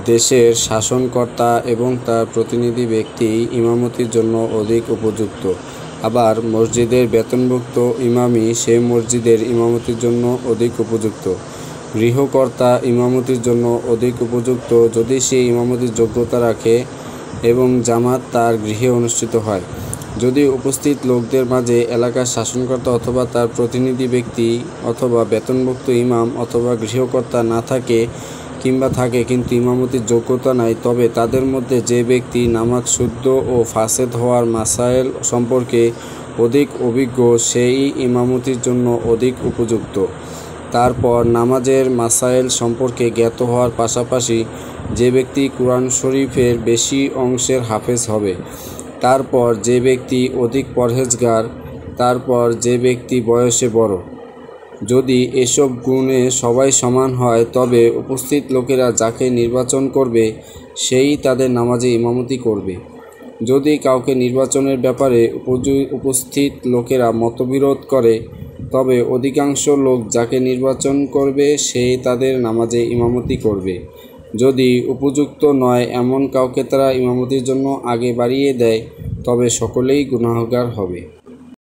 দেশের শাসনকর্তা এবং তার প্রতিনিধি ব্যক্তি ইমামতির জন্য অধিক উপযুক্ত। আবার মসজিদের বেতনভুক্ত ইমামই সেই মসজিদের ইমামতির জন্য অধিক উপযুক্ত। গৃহকর্তা ইমামতির জন্য অধিক উপযুক্ত যদি সে ইমামতির যোগ্যতা রাখে এবং জামাত তার গৃহে অনুষ্ঠিত হয়। যদি উপস্থিত লোকদের মাঝে এলাকার শাসনকর্তা অথবা তার প্রতিনিধি ব্যক্তি অথবা বেতনভুক্ত ইমাম অথবা গৃহকর্তা না থাকে কিংবা থাকে কিন্তু ইমামতির যোগ্যতা নাই, তবে তাদের মধ্যে যে ব্যক্তি নামাজ শুদ্ধ ও ফাসেদ হওয়ার মাসায়েল সম্পর্কে অধিক অভিজ্ঞ সেই ইমামতির জন্য অধিক উপযুক্ত। তারপর নামাজের মাসায়েল সম্পর্কে জ্ঞাত হওয়ার পাশাপাশি যে ব্যক্তি কুরআন শরীফের বেশি অংশের হাফেজ হবে। তারপর যে ব্যক্তি অধিক পরহেজগার। তারপর যে ব্যক্তি বয়সে বড়। যদি এসব গুণে সবাই সমান হয় তবে উপস্থিত লোকেরা যাকে নির্বাচন করবে সেই তাদের নামাজে ইমামতি করবে। যদি কাউকে নির্বাচনের ব্যাপারে উপস্থিত লোকেরা মতবিরোধ করে তবে অধিকাংশ লোক যাকে নির্বাচন করবে সেই তাদের নামাজে ইমামতি করবে। যদি উপযুক্ত নয় এমন কাউকে তারা ইমামতির জন্য আগে বাড়িয়ে দেয় তবে সকলেই গুনাহগার হবে।